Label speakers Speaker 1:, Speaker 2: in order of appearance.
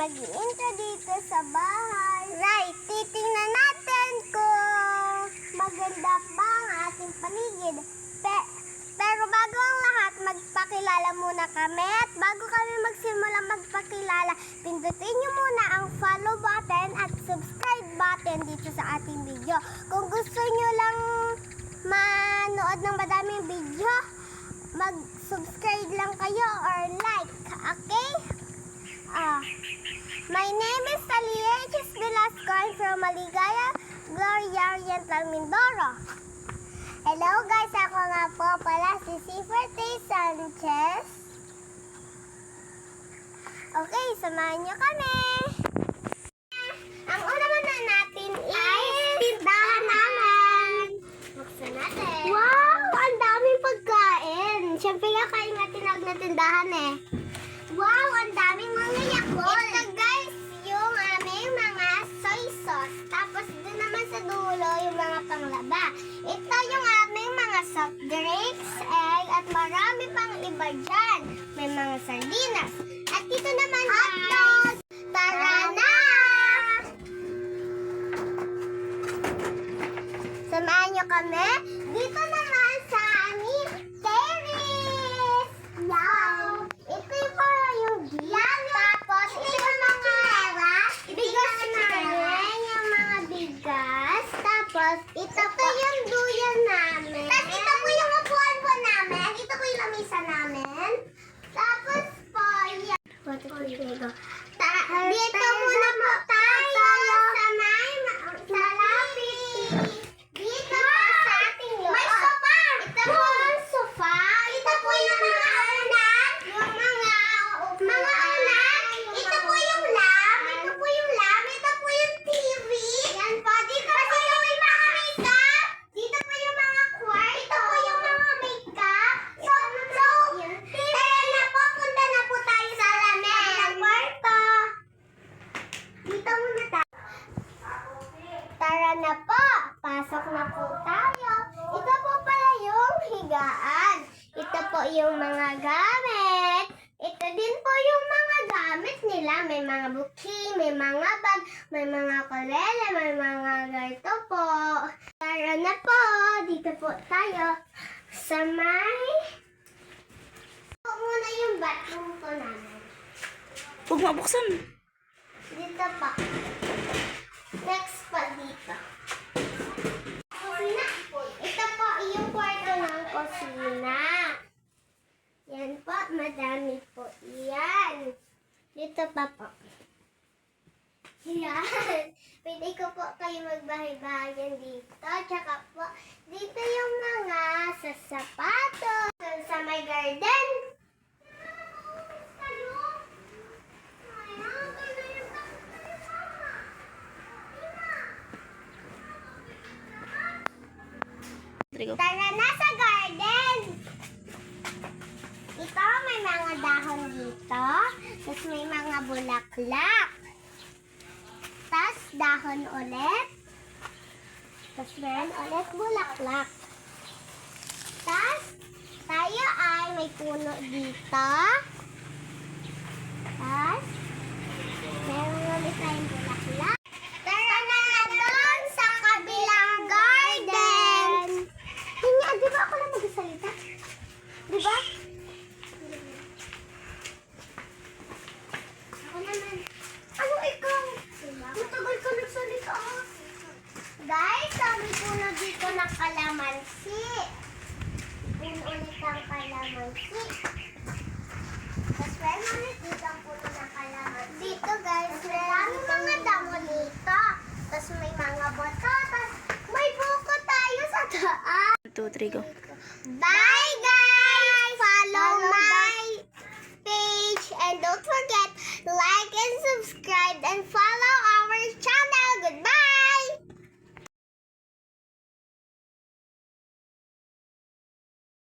Speaker 1: nag-i-intro dito sa bahay. Right, titingnan natin kung maganda ba ang ating paligid. Pero bago ang lahat, magpakilala muna kami. At bago kami magsimula magpakilala, pindutin nyo muna ang follow button at subscribe button dito sa ating video. Kung gusto nyo lang manood ng madaming video, mag-subscribe lang kayo or like, okay? My name is Talia H. Velasco. I'm from Maligaya, Gloria Oriental, Mindoro. Hello guys, ako nga po pala si Siferte Sanchez. Okay, samahan niyo kami. Ang una muna natin is tindahan namin. Buksan natin. Wow, ang daming pagkain. Siyempre nga kain nga tinag na tindahan eh. Wow, ang daming mga yakol. Ito guys, yung aming mga soy sauce. Tapos doon naman sa dulo yung mga panglaba. Ito yung aming mga soft drinks, egg, at marami pang iba dyan. May mga sardinas. At ito naman hotdog. Tara na! Samahan nyo kami. Dito naman sa aming terrace. Wow! Ito yung parang yung yan. Tapos ito yung mga bigas namin. Yung mga bigas. Tapos ito yung duyan namin. Tapos ito po yung upuan po namin. Ito po yung lamisa namin. Tapos po yan. Dito muna po tayo sa malapit. Dito po sa ating loob. May sofa! Ito po ang sofa. Ito po yung mga unan. Yung mga unan. Ito po yung lamp. Ito po yung lamp. Ito po yung TV. Yan po. Dito po yung may mga makeup. Dito po yung mga kwarto. Ito po yung mga makeup. So, tara na po. Punta na po tayo sa kwarto. Dito muna tayo. Tara na po. Pasok na po tayo. Ito po pala yung higaan. Ito po yung mga gamit. Ito din po yung mga gamit nila. May mga booking, may mga bag, may mga kolele, may mga garto po. Tara na po. Dito po tayo sa may... Ito muna yung bathroom po namin.
Speaker 2: Huwag mabuksan.
Speaker 1: Dito pa. Next pa dito. Kusina. Ito po yung kwarto ng kusina. Yan po, madami po. Yan. Dito pa po. Yan. Pwede ko po kayo magbahay-bahayan dito. Tsaka po, dito yung mga sasapatos. Sa may garden. Tara na sa garden! Ito, may mga dahon dito. Tapos may mga bulaklak. Tapos dahon ulit. Tapos meron ulit bulaklak. Tapos tayo ay may puno dito. Tapos meron ulit tayong bulaklak. Tara na doon sa kabilang garden! Hinya, di ba ako lang magsalita? Di ba? Ako naman. Ano ikaw? Matagal ka nagsalita. Guys, sabi ko na dito ng kalamansi. Puno ulit ang kalamansi. Tapos meron ulit dito ang puno ng kalamansi. Dito guys, meron mga damo dito. Tapos may mga boto. Tapos may buko tayo sa taas.
Speaker 2: 2, 3, go.
Speaker 1: Bye!